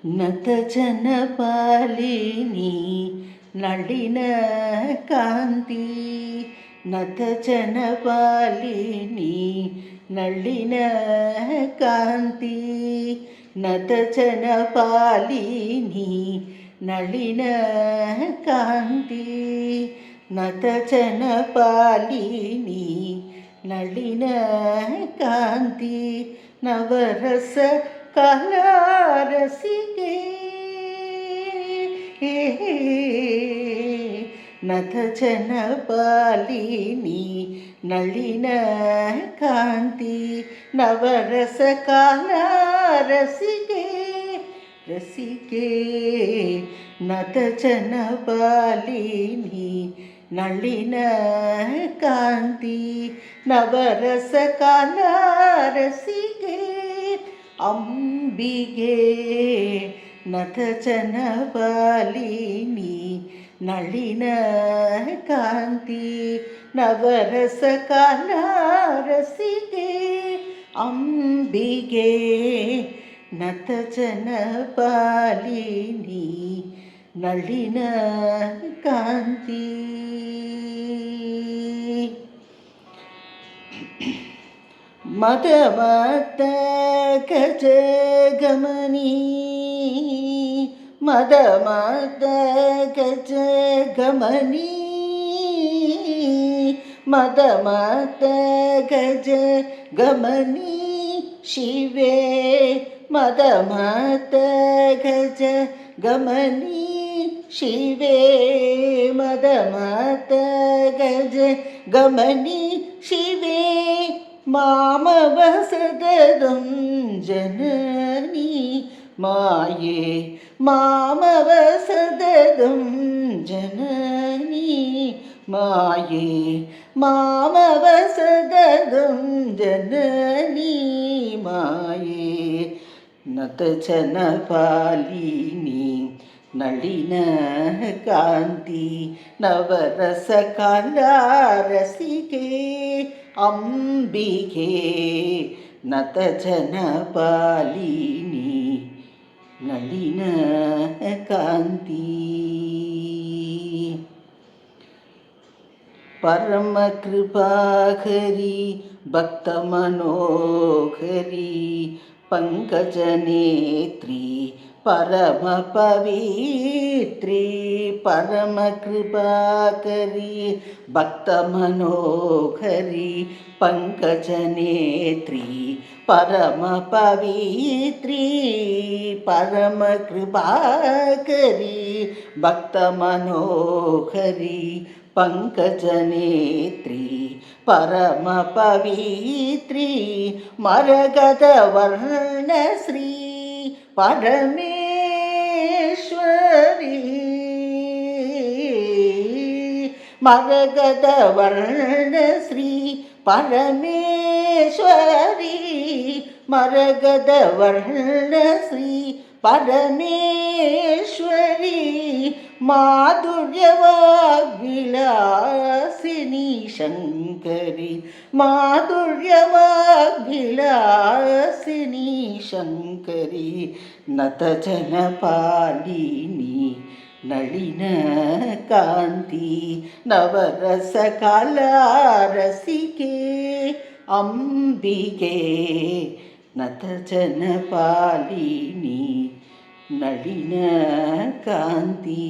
ನತಜನಪಾಲಿನಿ ನಳಿನ ಕಾಂತಿ ನತಜನಪಾಲಿನಿ ನಳಿನ ಕಾಂತಿ ನತಜನಪಾಲಿನಿ ನಳಿನ ಕಾಂತಿ ನತಜನಪಾಲಿನಿ ನಳಿನ ಕಾಂತಿ ನವರಸ ಕಲಾರಸಿಗೆ ನತಜನಪಾಲಿನಿ ನಳಿನ ಕಾಂತಿ ನವರಸ ಕಲಾರಸಿಗೆ ರಸಿಕೆ ನತಜನಪಾಲಿನಿ ನಳಿನ ಕಾಂತಿ ನವರಸ ಕಲಾರಸಿಗೆ ಅಂಬಿಗೆ ನತಜನಪಾಲಿನಿ ನಳಿನ ಕಾಂತಿ ನವರಸ ಕಲಾರಸಿಗೆ ಅಂಬಿಗೆ ನತಜನಪಾಲಿನಿ ನಳಿನ ಕಾಂತಿ ಮದಮದ ಗಜಗಮನಿ ಮದಮದ ಗಜಗಮನಿ ಮದಮದ ಗಜಗಮನಿ ಶಿವೆ ಮದಮದ ಗಜಗಮನಿ ಶಿವೆ ಮದಮದ ಗಜಗಮನಿ ಶಿವೆ ಮಾಮವಸದಂ ಜನನಿ ಮಾಯೆ ಮಾಮವಸದಂ ಜನನಿ ಮಾಯೆ ಮಾಮವಸದಂ ಜನನಿ ಮಾಯೆ ನತಜನಪಾಲಿನಿ ನಳಿನ ಕಾಂತಿ ನವರಸ ಕಲಾರಸಿಗೆ ಅಂಬಿಕೆ ನತಜನಪಾಲಿನಿ ನಳಿನ ಕಾಂತಿ ಪರಮ ಕೃಪಾಕರಿ ಭಕ್ತ ಮನೋಹರಿ ಪಂಕಜನೇತ್ರಿ ಪರಮ ಪವಿತ್ರಿ ಪರಮ ಕೃಪಾಕರಿ ಭಕ್ತ ಮನೋಹರಿ ಪಂಕಜನೇತ್ರಿ ಪರಮ ಪವಿತ್ರಿ ಪರಮ ಕೃಪಾಕರಿ ಭಕ್ತ ಮನೋಹರಿ ಪಂಕಜನೇತ್ರಿ ಪರಮ ಪವಿತ್ರಿ ಮರಗದ ವರ್ಣಶ್ರೀ ಪರಮೇಶ್ವರಿ ಮರಗದ ವರ್ಣಶ್ರೀ ಪರಮೇಶ್ವರಿ ಮರಗದ ವರ್ಣಶ್ರೀ ಪರಮೇಶ್ವರಿ ಮಾಧುರ್ಯವಾಗ್ವಿಲಾಸಿನಿ ಶಂಕರಿ ಮಾಧುರ್ಯವಾಗ್ವಿಲಾಸಿನಿ ಶಂಕರಿ ನತಜನಪಾಲಿನಿ ನಳಿನ ಕಾಂತಿ ನವರಸ ಕಲಾರಸಿಕೆ ಅಂಬಿಕೆ ನತಜನಪಾಲಿನಿ ನಳಿನ ಕಾಂತಿ.